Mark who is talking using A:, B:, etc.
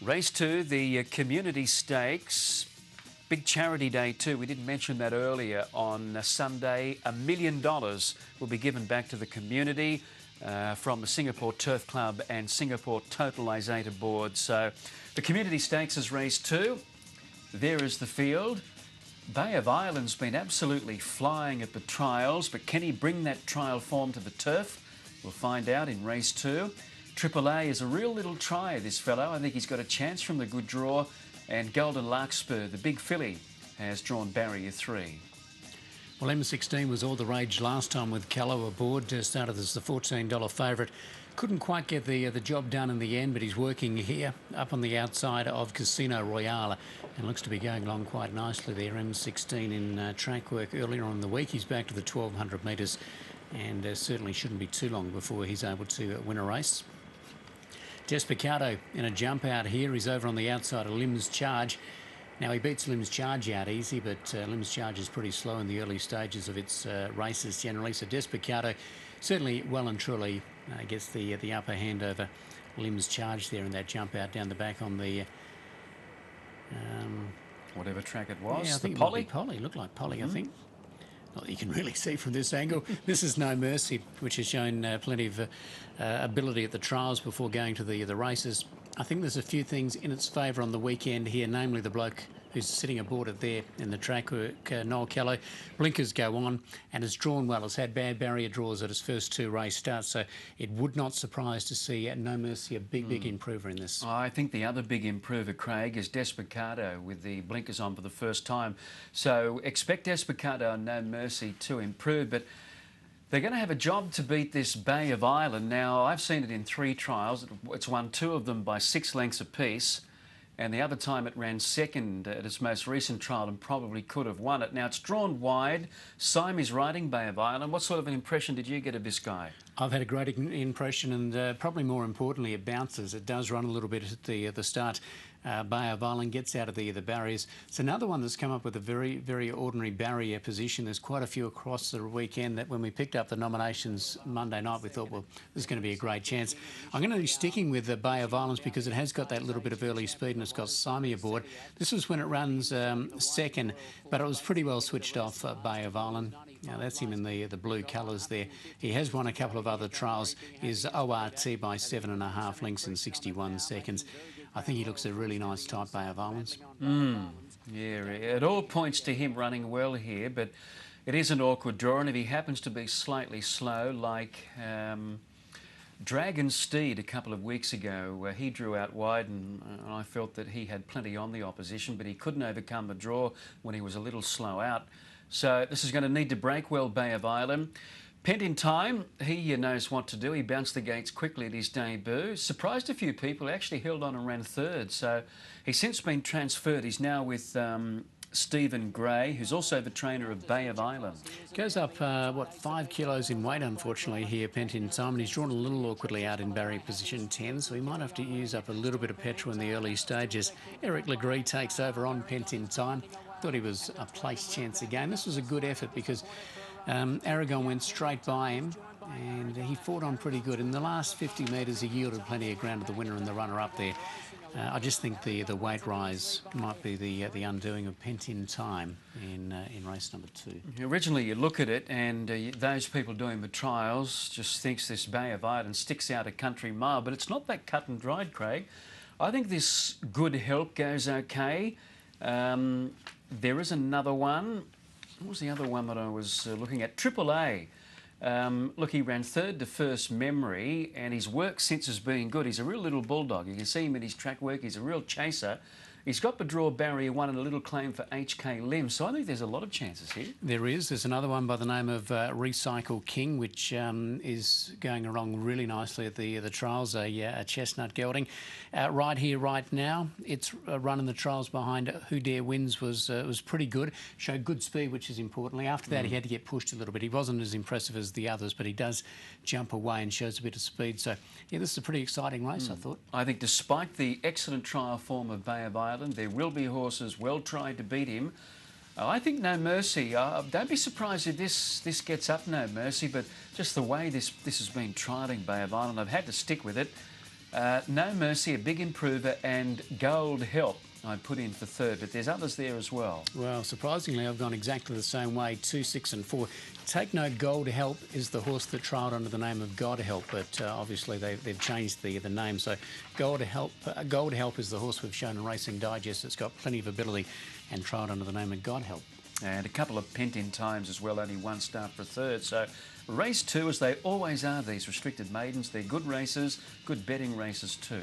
A: Race 2, the Community Stakes. Big charity day too. We didn't mention that earlier. On Sunday, $1 million will be given back to the community from the Singapore Turf Club and Singapore Totalisator Board. So the Community Stakes is race 2. There is the field. Bay of Island's been absolutely flying at the trials, but can he bring that trial form to the turf? We'll find out in race 2. AAA is a real little try, this fellow. I think he's got a chance from the good draw. And Golden Larkspur, the big filly, has drawn barrier 3.
B: Well, M16 was all the rage last time with Callow aboard. Started as the $14 favourite. Couldn't quite get the job done in the end, but he's working here up on the outside of Casino Royale and looks to be going along quite nicely there. M16 in track work earlier on in the week. He's back to the 1200 metres and certainly shouldn't be too long before he's able to win a race. Desbocado in a jump out here. He's over on the outside of Lim's Charge. Now, he beats Lim's Charge out easy, but Lim's Charge is pretty slow in the early stages of its races generally. So Desbocado certainly well and truly gets the upper hand over Lim's Charge there in that jump out down the back on the...
A: whatever track it was.
B: Yeah, I think
A: Polly?
B: Polly. Looked like Polly, I think. Well, you can really see from this angle. This is No Mercy, which has shown plenty of ability at the trials before going to the races. I think there's a few things in its favour on the weekend here, namely the bloke who's sitting aboard it there in the track work, Noel Callow. Blinkers go on and has drawn well. Has had bad barrier draws at his first 2 race starts, so it would not surprise to see No Mercy a big improver in this.
A: I think the other big improver, Craig, is Desbocado with the blinkers on for the first time. So expect Desbocado and No Mercy to improve, but they're going to have a job to beat this Bay of Island. Now, I've seen it in 3 trials. It's won 2 of them by 6 lengths apiece. And the other time it ran second at its most recent trial and probably could have won it. Now, it's drawn wide. Siamese riding, Bay of Island. What sort of an impression did you get of this guy?
B: I've had a great impression, and probably more importantly, it bounces. It does run a little bit at the start. Bay of Island gets out of the barriers. It's another one that's come up with a very ordinary barrier position. There's quite a few across the weekend that when we picked up the nominations Monday night, we thought, well, there's going to be a great chance. I'm going to be sticking with the Bay of Islands because it has got that little bit of early speed and it's got Simi aboard. This was when it runs second, but it was pretty well switched off Bay of Island. Now, that's him in the blue colours there. He has won a couple of other trials. Is ORT by 7.5 lengths in 61 seconds. I think he looks a really nice type, Bay of Islands.
A: Yeah, it all points to him running well here, but it is an awkward draw, and if he happens to be slightly slow, like Dragon Steed a couple of weeks ago, he drew out wide, and I felt that he had plenty on the opposition, but he couldn't overcome the draw when he was a little slow out. So this is going to need to break well, Bay of Island. Pent in Time, he knows what to do. He bounced the gates quickly at his debut. Surprised a few people. He actually held on and ran third. So he's since been transferred. He's now with Stephen Gray, who's also the trainer of Bay of Island.
B: Goes up, 5 kilos in weight, unfortunately, here, Pent in Time. And he's drawn a little awkwardly out in barrier position 10, so he might have to use up a little bit of petrol in the early stages. Eric Legree takes over on Pent in Time. Thought he was a place chance again. This was a good effort because Aragon went straight by him and he fought on pretty good. In the last 50 metres, he yielded plenty of ground to the winner and the runner-up there. I just think the weight rise might be the undoing of Pent in Time in race number 2.
A: Originally, you look at it and those people doing the trials just thinks this Bay of Island sticks out a country mile, but it's not that cut and dried, Craig. I think this Good Help goes okay. There is another one. What was the other one that I was looking at? AAA. Look, he ran third to First Memory, and his work since has been good. He's a real little bulldog. You can see him in his track work. He's a real chaser. He's got the draw barrier 1 and a little claim for HK Lim, so I think there's a lot of chances here.
B: There is. There's another one by the name of Recycle King, which is going along really nicely at the trials, a chestnut gelding. Right here, right now, it's running the trials behind Who Dare Wins was pretty good. Showed good speed, which is importantly. After that, he had to get pushed a little bit. He wasn't as impressive as the others, but he does jump away and shows a bit of speed. So, yeah, this is a pretty exciting race, I thought.
A: I think despite the excellent trial form of Bay of Island, there will be horses well tried to beat him. I think No Mercy. Don't be surprised if this gets up No Mercy, but just the way this has been trialling Bay of Island, I've had to stick with it. No Mercy, a big improver, and Gold Help I put in for third, but there's others there as well.
B: Well, surprisingly, I've gone exactly the same way, 2, 6 and 4. Take Note Gold Help is the horse that trialled under the name of God Help, but obviously they've changed the name. So Gold Help is the horse we've shown in Racing Digest. It's got plenty of ability and trialled under the name of God Help.
A: And a couple of pent-in times as well, only one start for a third. So race 2, as they always are, these restricted maidens, they're good races, good betting races too.